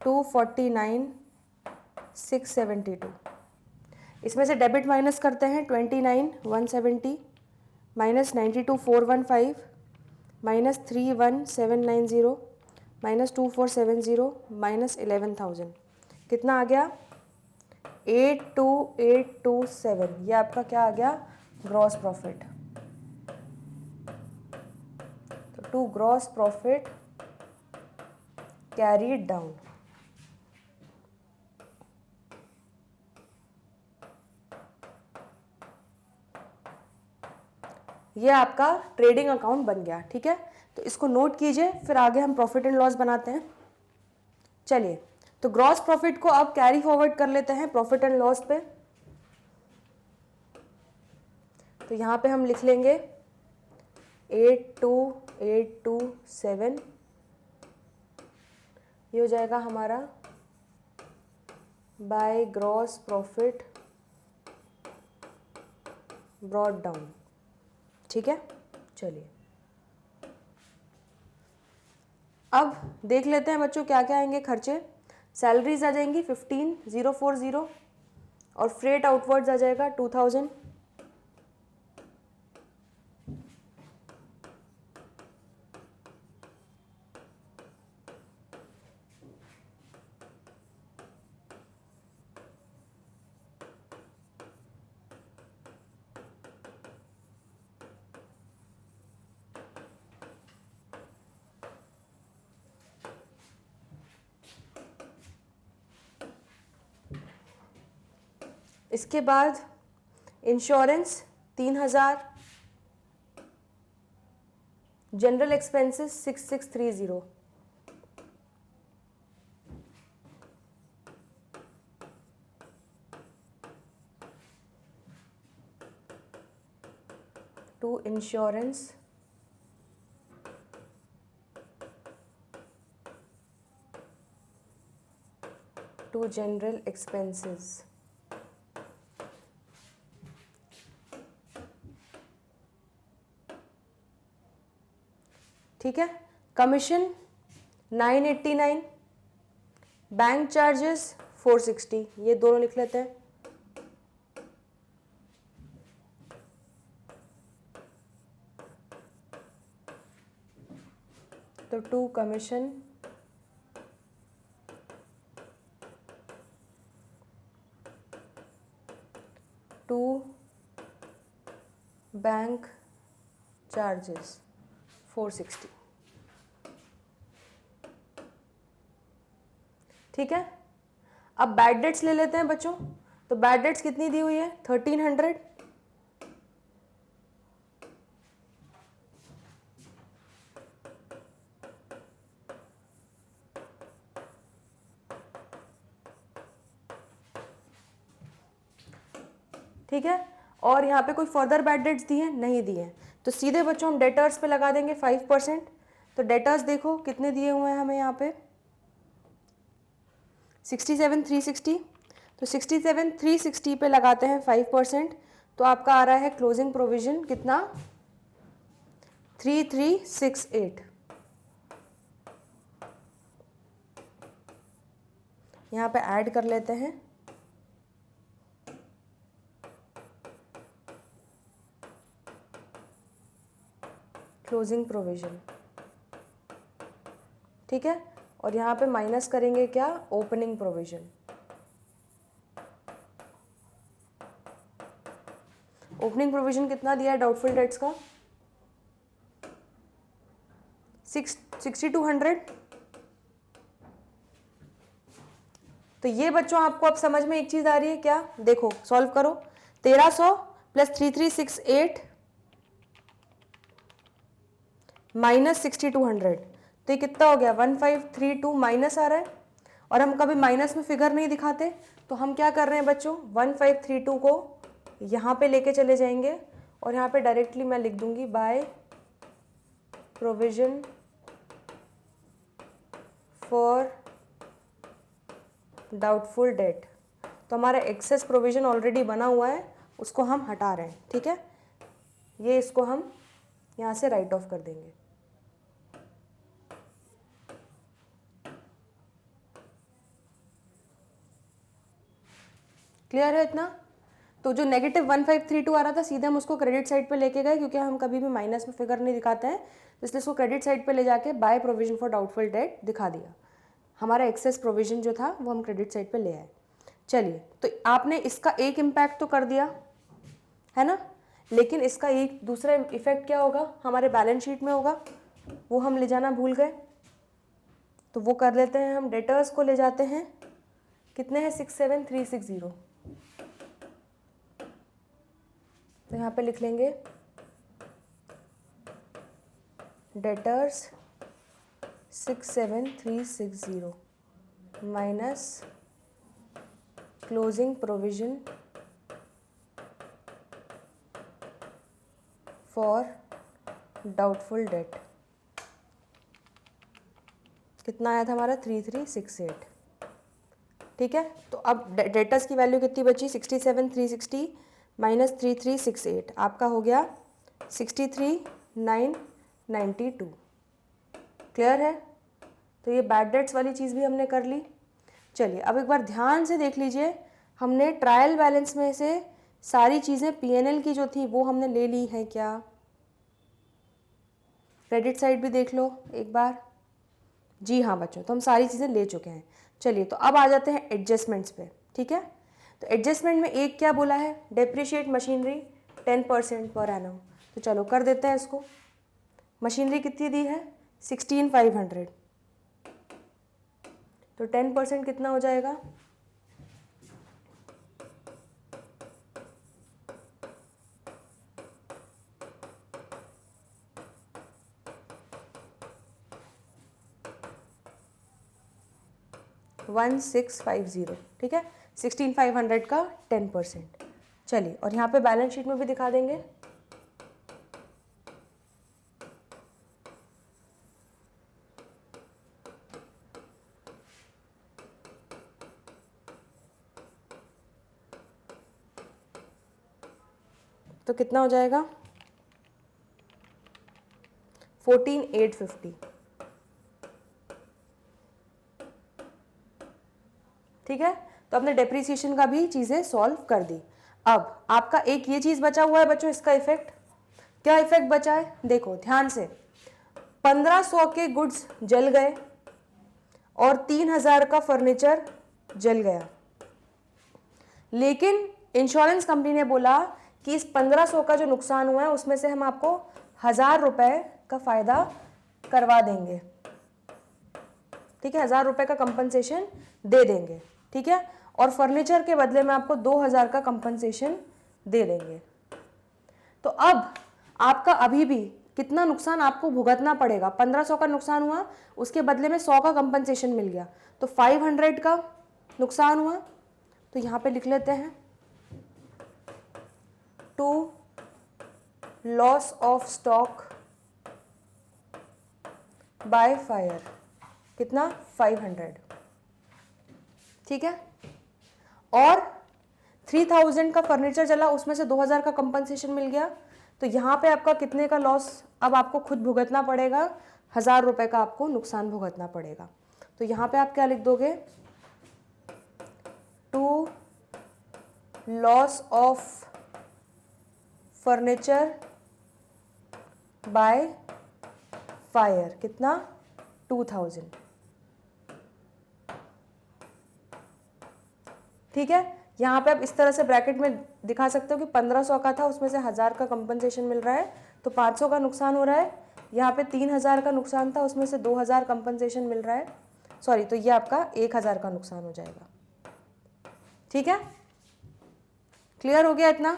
249,672। इसमें से डेबिट माइनस करते हैं 29,170 माइनस 92,415 माइनस 31,790 माइनस 2470 माइनस 11,000, कितना आ गया 82,827। ये आपका क्या आ गया, ग्रॉस प्रॉफिट। तो to gross profit carried down. ये आपका ट्रेडिंग अकाउंट बन गया, ठीक है। तो इसको नोट कीजिए, फिर आगे हम प्रॉफिट एंड लॉस बनाते हैं। चलिए, तो ग्रॉस प्रॉफिट को अब कैरी फॉरवर्ड कर लेते हैं प्रॉफिट एंड लॉस पे। तो यहाँ पे हम लिख लेंगे 82827, ये हो जाएगा हमारा by gross profit brought down, ठीक है। चलिए अब देख लेते हैं बच्चों क्या क्या आएंगे खर्चे। सैलरीज आ जाएंगी 15040 और फ्रेट आउटवर्ड्स आ जाएगा 2000। इसके बाद insurance 3000, general expenses 6630, to insurance, to general expenses, ठीक है। कमीशन 989, बैंक चार्जेस 460, ये दोनों लिख लेते हैं। तो to commission, to bank charges 460, ठीक है। अब बैड डेट्स ले लेते हैं बच्चों। तो बैड डेट्स कितनी दी हुई है 1300, ठीक है। और यहाँ पे कोई फर्दर बैड डेट्स दी है नहीं दी है, तो सीधे बच्चों हम डेटर्स पे लगा देंगे 5%। तो डेटर्स देखो कितने दिए हुए हैं हमें यहाँ पे 67,360, तो 67,360 पे लगाते हैं 5%, तो आपका आ रहा है क्लोजिंग प्रोविजन कितना 3368। यहाँ पे ऐड कर लेते हैं क्लोजिंग प्रोविजन, ठीक है। और यहाँ पे माइनस करेंगे क्या ओपनिंग प्रोविजन। ओपनिंग प्रोविजन कितना दिया है डाउटफुल डेट्स का 6200। तो ये बच्चों आपको अब समझ में एक चीज आ रही है क्या, देखो सॉल्व करो। 1300 प्लस 3368 माइनस 6200, तो ये कितना हो गया 1532 माइनस आ रहा है। और हम कभी माइनस में फिगर नहीं दिखाते, तो हम क्या कर रहे हैं बच्चों 1532 को यहाँ पे लेके चले जाएंगे और यहाँ पे डायरेक्टली मैं लिख दूंगी by provision for doubtful debt. तो हमारा एक्सेस प्रोविजन ऑलरेडी बना हुआ है, उसको हम हटा रहे हैं, ठीक है। ये इसको हम यहाँ से राइट ऑफ कर देंगे। क्लियर है इतना। तो जो नेगेटिव 1532 आ रहा था सीधे हम उसको क्रेडिट साइड पे लेके गए, क्योंकि हम कभी भी माइनस में फिगर नहीं दिखाते हैं, तो इसलिए उसको क्रेडिट साइड पे ले जाके by provision for doubtful debt दिखा दिया। हमारा एक्सेस प्रोविजन जो था वो हम क्रेडिट साइड पे ले आए। चलिए, तो आपने इसका एक इम्पैक्ट तो कर दिया है ना, लेकिन इसका एक दूसरा इफेक्ट क्या होगा हमारे बैलेंस शीट में होगा, वो हम ले जाना भूल गए। तो वो कर लेते हैं, हम डेटर्स को ले जाते हैं, कितने हैं 67360। तो यहाँ पे लिख लेंगे debtors 67360 minus closing provision for doubtful debt, कितना आया था हमारा 3368। ठीक है, तो अब डेटर्स की वैल्यू कितनी बची 67360 माइनस 3368, आपका हो गया 63992। क्लियर है? तो ये बैड डेट्स वाली चीज़ भी हमने कर ली। चलिए अब एक बार ध्यान से देख लीजिए, हमने ट्रायल बैलेंस में से सारी चीज़ें पीएनएल की जो थी वो हमने ले ली हैं क्या? क्रेडिट साइड भी देख लो एक बार। जी हाँ बच्चों, तो हम सारी चीज़ें ले चुके हैं। चलिए तो अब आ जाते हैं एडजस्टमेंट्स पे। ठीक है, तो एडजस्टमेंट में एक क्या बोला है, डेप्रिशिएट मशीनरी 10% पर एनम। तो चलो कर देते हैं इसको। मशीनरी कितनी दी है 16500, तो 10% कितना हो जाएगा 1650। ठीक है, 16500 का 10%। चलिए और यहाँ पे बैलेंस शीट में भी दिखा देंगे। तो कितना हो जाएगा 14850। ठीक है, तो अपने डेप्रिसिएशन का भी चीज़ें सॉल्व कर दी। अब आपका एक ये चीज़ बचा हुआ है बच्चों, इसका इफेक्ट। क्या इफेक्ट बचा है देखो ध्यान से, 1500 के गुड्स जल गए और 3000 का फर्नीचर जल गया, लेकिन इंश्योरेंस कंपनी ने बोला कि इस 1500 का जो नुकसान हुआ है उसमें से हम आपको 1000 रुपये का फ़ायदा करवा देंगे। ठीक है, 1000 रुपये का कंपनसेशन दे देंगे। ठीक है, और फर्नीचर के बदले में आपको 2000 का कंपनसेशन दे देंगे। तो अब आपका अभी भी कितना नुकसान आपको भुगतना पड़ेगा, 1500 का नुकसान हुआ, उसके बदले में 100 का कंपनसेशन मिल गया, तो 500 का नुकसान हुआ। तो यहाँ पे लिख लेते हैं to loss of stock by fire, कितना 500। ठीक है, और 3000 का फर्नीचर जला, उसमें से 2000 का कंपनसेशन मिल गया, तो यहाँ पे आपका कितने का लॉस अब आपको खुद भुगतना पड़ेगा, 1000 रुपये का आपको नुकसान भुगतना पड़ेगा। तो यहाँ पे आप क्या लिख दोगे, to loss of furniture by fire, कितना 2000। ठीक है, यहाँ पे आप इस तरह से ब्रैकेट में दिखा सकते हो कि 1500 का था, उसमें से 1000 का कंपनसेशन मिल रहा है, तो 500 का नुकसान हो रहा है। यहाँ पे 3000 का नुकसान था, उसमें से 2000 कंपनसेशन मिल रहा है, सॉरी, तो ये आपका 1000 का नुकसान हो जाएगा। ठीक है, क्लियर हो गया इतना?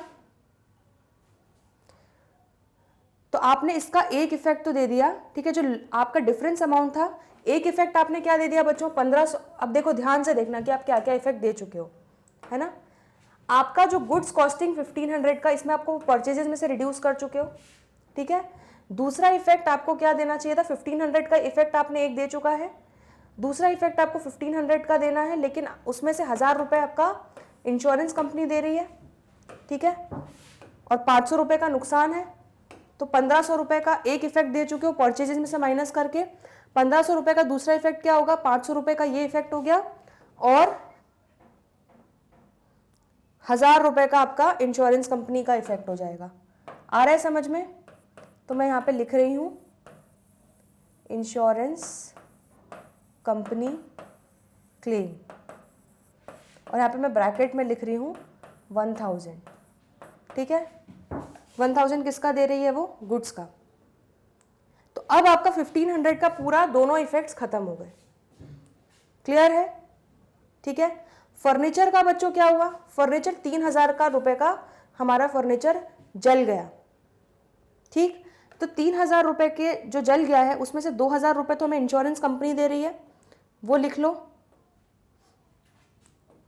तो आपने इसका एक इफेक्ट तो दे दिया। ठीक है, जो आपका डिफरेंस अमाउंट था, एक इफेक्ट आपने क्या दे दिया बच्चों 1500। अब देखो ध्यान से देखना कि आप क्या क्या इफेक्ट दे चुके हो, है ना। आपका जो गुड्स कॉस्टिंग 1500 का, इसमें आपको परचेजेस में से रिड्यूस कर चुके हो। ठीक है, दूसरा इफेक्ट आपको क्या देना चाहिए था, 1500 का इफेक्ट आपने एक दे चुका है, दूसरा इफेक्ट आपको 1500 का देना है, लेकिन उसमें से 1000 रुपये आपका इंश्योरेंस कंपनी दे रही है। ठीक है, और 500 रुपये का नुकसान है, तो 1500 रुपये का एक इफेक्ट दे चुके हो परचेजेस में से माइनस करके। 1500 रुपये का दूसरा इफेक्ट क्या होगा, 500 रुपये का ये इफेक्ट हो गया, और 1000 रुपये का आपका इंश्योरेंस कंपनी का इफेक्ट हो जाएगा। आ रहा है समझ में? तो मैं यहाँ पे लिख रही हूँ इंश्योरेंस कंपनी क्लेम, और यहाँ पे मैं ब्रैकेट में लिख रही हूँ 1000। ठीक है, 1000 किसका दे रही है, वो गुड्स का। तो अब आपका 1500 का पूरा दोनों इफेक्ट्स खत्म हो गए। क्लियर है? ठीक है, फर्नीचर का बच्चों क्या हुआ, फर्नीचर 3000 का रुपए का हमारा फर्नीचर जल गया। ठीक, तो 3,000 रुपये के जो जल गया है उसमें से 2,000 रुपये तो हमें इंश्योरेंस कंपनी दे रही है, वो लिख लो।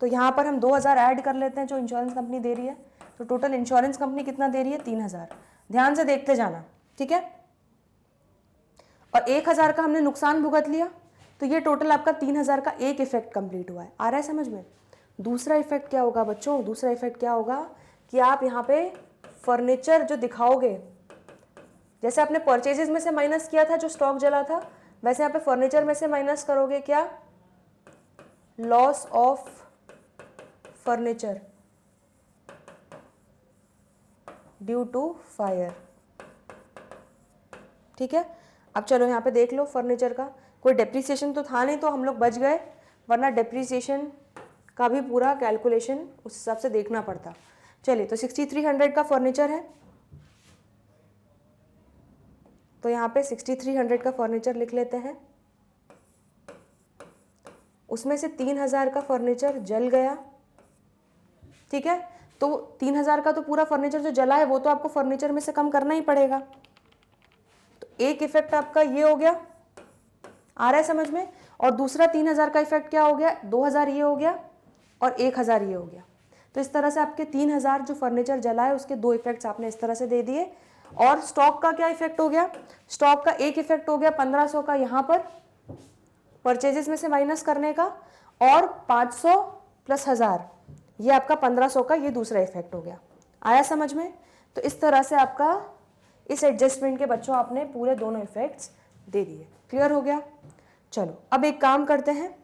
तो यहाँ पर हम 2,000 ऐड कर लेते हैं जो इंश्योरेंस कंपनी दे रही है। तो टोटल इंश्योरेंस कंपनी कितना दे रही है? 3,000। ध्यान से देखते जाना, ठीक है। और 1,000 का हमने नुकसान भुगत लिया, तो ये टोटल आपका 3,000 का एक इफेक्ट कंप्लीट हुआ है। आ रहा है समझ में? दूसरा इफेक्ट क्या होगा बच्चों? दूसरा इफेक्ट क्या होगा कि आप यहाँ पे फर्नीचर जो दिखाओगे, जैसे आपने परचेजेस में से माइनस किया था जो स्टॉक जला था, वैसे यहाँ पे फर्नीचर में से माइनस करोगे क्या? Loss of furniture due to fire. ठीक है, अब चलो यहाँ पे देख लो फर्नीचर का कोई डेप्रिसिएशन तो था नहीं, तो हम लोग बच गए, वरना डेप्रिसिएशन का भी पूरा कैलकुलेशन उस हिसाब से देखना पड़ता। चलिए, तो 6300 का फर्नीचर है, तो यहाँ पे 6300 का फर्नीचर लिख लेते हैं। उसमें से 3,000 का फर्नीचर जल गया, ठीक है। तो 3,000 का तो पूरा फर्नीचर जो जला है वो तो आपको फर्नीचर में से कम करना ही पड़ेगा। तो एक इफेक्ट आपका ये हो गया, आ रहा है समझ में। और दूसरा 3,000 का इफेक्ट क्या हो गया? 2,000 ये हो गया और 1,000 ये हो गया। तो इस तरह से आपके 3,000 जो फर्नीचर जला है उसके दो इफेक्ट्स आपने इस तरह से दे दिए। और स्टॉक का क्या इफेक्ट हो गया? स्टॉक का एक इफेक्ट हो गया 1,500 का यहाँ पर परचेजेस में से माइनस करने का, और 500 प्लस 1,000 ये आपका 1,500 का ये दूसरा इफेक्ट हो गया। आया समझ में? तो इस तरह से आपका इस एडजस्टमेंट के बच्चों आपने पूरे दोनों इफेक्ट्स दे दिए। क्लियर हो गया? चलो अब एक काम करते हैं,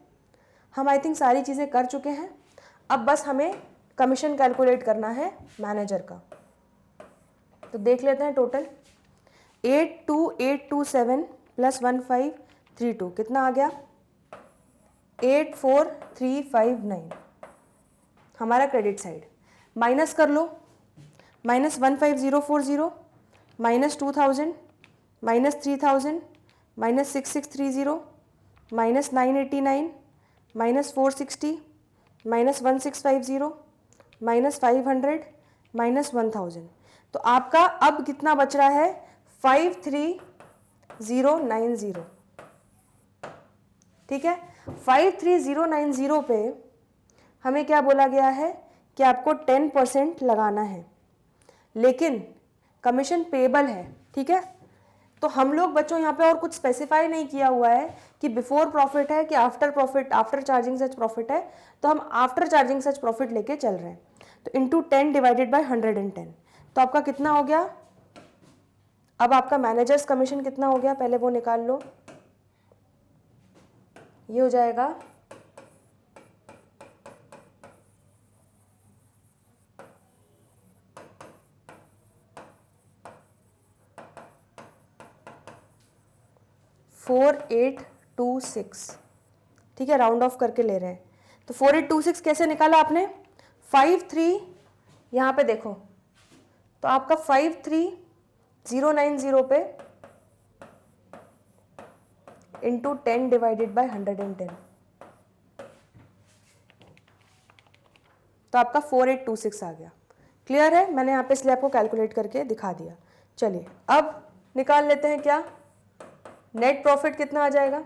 हम आई थिंक सारी चीज़ें कर चुके हैं, अब बस हमें कमीशन कैलकुलेट करना है मैनेजर का। तो देख लेते हैं टोटल 82,827 प्लस 1,532 कितना आ गया? 84,359 हमारा क्रेडिट साइड। माइनस कर लो, minus 15,040 minus 2,000 minus 3,000 minus 6,630 minus 989 minus 460 minus 1,650 minus 500 minus 1,000। तो आपका अब कितना बच रहा है? 5,3,090। ठीक है, 5,3,090 पे हमें क्या बोला गया है कि आपको 10% लगाना है, लेकिन कमीशन पेबल है। ठीक है, तो हम लोग बच्चों यहाँ पे और कुछ स्पेसिफाई नहीं किया हुआ है कि बिफोर प्रॉफिट है कि आफ्टर प्रॉफिट, आफ्टर चार्जिंग सच प्रॉफिट है, तो हम आफ्टर चार्जिंग सच प्रॉफिट लेके चल रहे हैं। तो इंटू 10 डिवाइडेड बाय 110, तो आपका कितना हो गया? अब आपका मैनेजर्स कमीशन कितना हो गया पहले वो निकाल लो। ये हो जाएगा 4,826। ठीक है, राउंड ऑफ करके ले रहे हैं। तो 4,826 कैसे निकाला आपने? 5,3 यहाँ पे देखो, तो आपका 5,3,090 पे इंटू 10 डिवाइडेड बाय 110, तो आपका 4,826 आ गया। क्लियर है? मैंने यहाँ पे इसलिए आपको कैलकुलेट करके दिखा दिया। चलिए अब निकाल लेते हैं क्या नेट प्रॉफिट कितना आ जाएगा।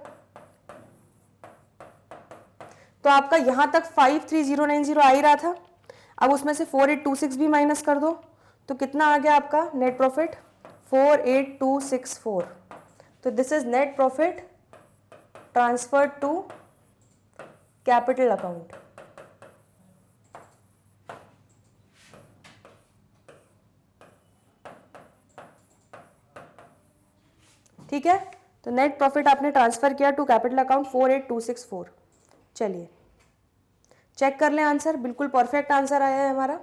तो आपका यहाँ तक 5,3,090 आ ही रहा था, अब उसमें से 4,826 भी माइनस कर दो, तो कितना आ गया आपका नेट प्रॉफिट? 4,8,264। तो this is net profit transfer to capital account. ठीक है, तो नेट प्रॉफिट आपने ट्रांसफर किया टू कैपिटल अकाउंट 4,8,264। चलिए चेक कर लें आंसर, बिल्कुल परफेक्ट आंसर आया है हमारा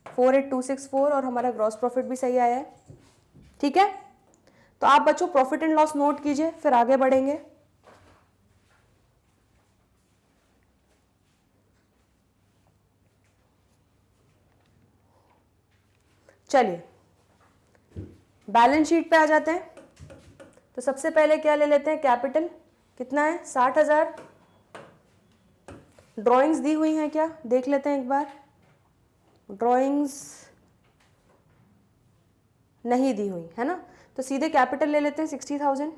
4,8,264, और हमारा ग्रॉस प्रॉफिट भी सही आया है। ठीक है, तो आप बच्चों प्रॉफिट एंड लॉस नोट कीजिए, फिर आगे बढ़ेंगे। चलिए बैलेंस शीट पे आ जाते हैं। तो सबसे पहले क्या ले लेते हैं? कैपिटल कितना है? 60,000। ड्राइंग्स दी हुई हैं क्या, देख लेते हैं एक बार। ड्राइंग्स नहीं दी हुई है ना, तो तो सीधे कैपिटल ले लेते हैं 60,000।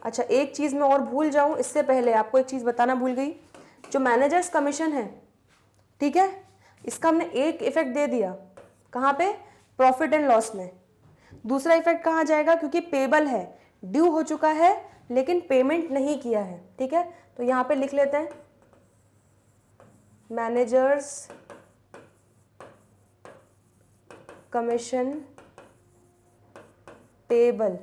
अच्छा, एक चीज़ मैं और भूल जाऊं, इससे पहले आपको एक चीज़ बताना भूल गई। जो मैनेजर्स कमीशन है, ठीक है, इसका हमने एक इफेक्ट दे दिया, कहाँ पे? प्रॉफिट एंड लॉस में। दूसरा इफेक्ट कहाँ जाएगा? क्योंकि पेबल है, ड्यू हो चुका है लेकिन पेमेंट नहीं किया है, ठीक है। तो यहाँ पे लिख लेते हैं मैनेजर्स कमीशन पेबल,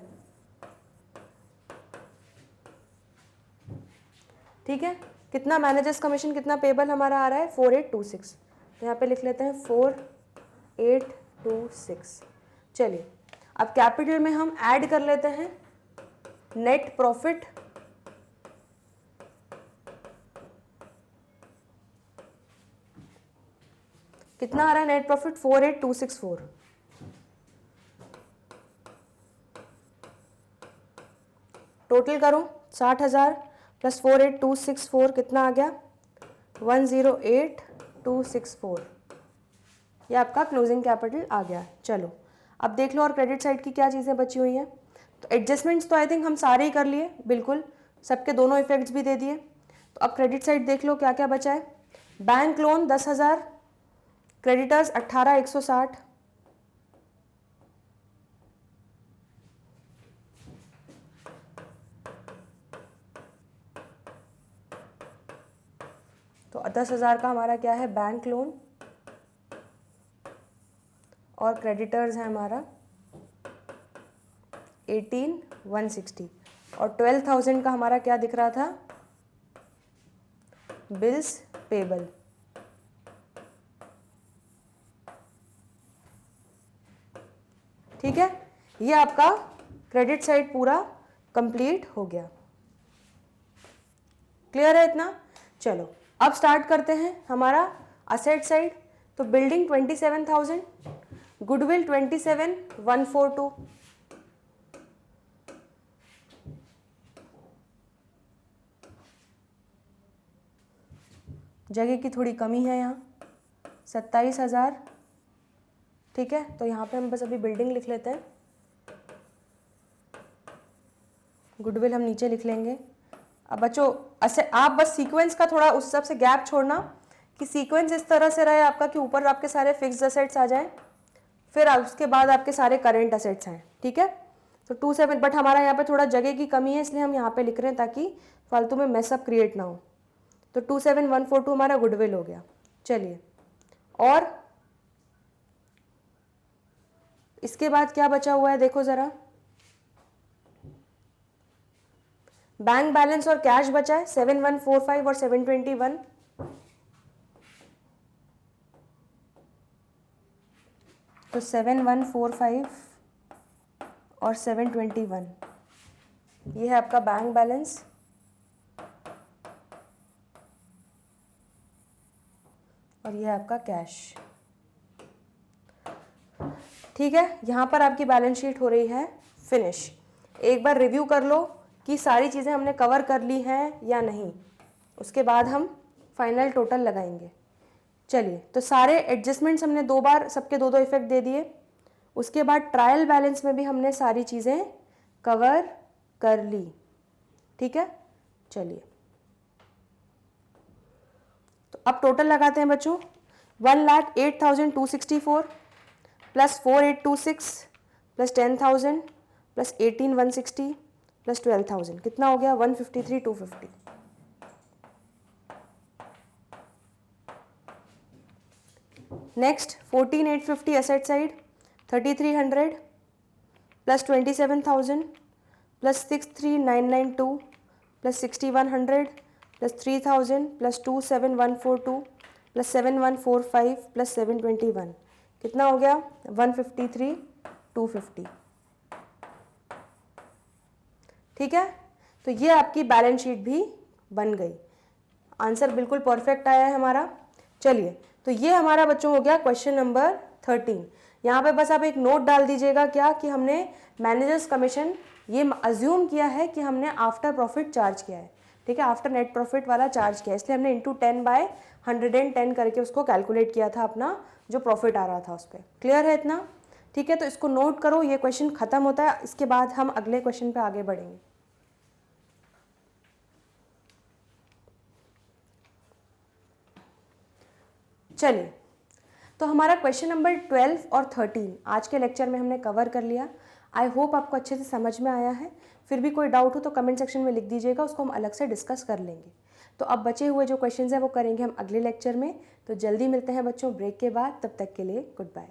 ठीक है। कितना मैनेजर्स कमीशन, कितना पेबल हमारा आ रहा है? 4826। तो यहाँ पे लिख लेते हैं 4826। चलिए, अब कैपिटल में हम ऐड कर लेते हैं नेट प्रॉफिट, कितना आ रहा है नेट प्रॉफिट? 48,264। टोटल करो, 60,000 प्लस 48,264 कितना आ गया? 108,264। ये आपका क्लोजिंग कैपिटल आ गया। चलो अब देख लो और क्रेडिट साइड की क्या चीज़ें बची हुई हैं। तो एडजस्टमेंट्स तो आई थिंक हम सारे ही कर लिए, बिल्कुल सबके दोनों इफेक्ट्स भी दे दिए। तो अब क्रेडिट साइड देख लो क्या क्या बचा है। बैंक लोन 10,000, क्रेडिटर्स 18,160, तो 10,000 का हमारा क्या है? बैंक लोन, और क्रेडिटर्स है हमारा 18,160, और 12,000 का हमारा क्या दिख रहा था? Bills payable. ठीक है, ये आपका क्रेडिट साइड पूरा कंप्लीट हो गया। क्लियर है इतना? चलो अब स्टार्ट करते हैं हमारा असेट साइड। तो बिल्डिंग 27,000, गुडविल 27,142, जगह की थोड़ी कमी है यहाँ, 27,000, ठीक है। तो यहाँ पे हम बस अभी बिल्डिंग लिख लेते हैं, गुडविल हम नीचे लिख लेंगे। अब बच्चों आप बस सीक्वेंस का थोड़ा उस हिसाब से गैप छोड़ना कि सीक्वेंस इस तरह से रहे आपका कि ऊपर आपके सारे फिक्स्ड असेट्स आ जाएं, फिर उसके बाद आपके सारे करेंट असेट्स हैं, ठीक है। तो 27, बट हमारा यहाँ पे थोड़ा जगह की कमी है इसलिए हम यहाँ पे लिख रहे हैं ताकि फालतू में मैसअप क्रिएट ना हो। तो 27,142 हमारा गुडविल हो गया। चलिए, और इसके बाद क्या बचा हुआ है देखो ज़रा। बैंक बैलेंस और कैश बचा है 7,145 और 721। तो 7,145 और 721 ये है आपका बैंक बैलेंस, और ये है आपका कैश। ठीक है, यहाँ पर आपकी बैलेंस शीट हो रही है फिनिश। एक बार रिव्यू कर लो कि सारी चीज़ें हमने कवर कर ली हैं या नहीं, उसके बाद हम फाइनल टोटल लगाएंगे। चलिए, तो सारे एडजस्टमेंट्स हमने 2 बार सबके 2-2 इफेक्ट दे दिए। उसके बाद ट्रायल बैलेंस में भी हमने सारी चीज़ें कवर कर ली, ठीक है। चलिए, तो अब टोटल लगाते हैं बच्चों। 1,08,264 प्लस 4,826 प्लस 10,000 प्लस 18,160 प्लस 12,000 कितना हो गया? 153,250। Next 14,850 asset side, 3,300 plus 27,000 plus 63,992 plus 6,100 plus 3,000 plus 27,142 plus 7,145 plus 721 कितना हो गया? 153,250। ठीक है, तो ये आपकी बैलेंस शीट भी बन गई। आंसर बिल्कुल परफेक्ट आया है हमारा। चलिए, तो ये हमारा बच्चों हो गया क्वेश्चन नंबर 13। यहाँ पे बस आप एक नोट डाल दीजिएगा क्या कि हमने मैनेजर्स कमीशन ये अज्यूम किया है कि हमने आफ्टर प्रॉफिट चार्ज किया है। ठीक है, आफ्टर नेट प्रॉफिट वाला चार्ज किया, इसलिए हमने इंटू 10/110 करके उसको कैलकुलेट किया था अपना जो प्रॉफिट आ रहा था उस पर। क्लियर है इतना? ठीक है, तो इसको नोट करो, ये क्वेश्चन खत्म होता है, इसके बाद हम अगले क्वेश्चन पे आगे बढ़ेंगे। चलिए, तो हमारा क्वेश्चन नंबर 12 और 13 आज के लेक्चर में हमने कवर कर लिया। आई होप आपको अच्छे से समझ में आया है। फिर भी कोई डाउट हो तो कमेंट सेक्शन में लिख दीजिएगा, उसको हम अलग से डिस्कस कर लेंगे। तो अब बचे हुए जो क्वेश्चंस हैं वो करेंगे हम अगले लेक्चर में। तो जल्दी मिलते हैं बच्चों ब्रेक के बाद, तब तक के लिए गुड बाय।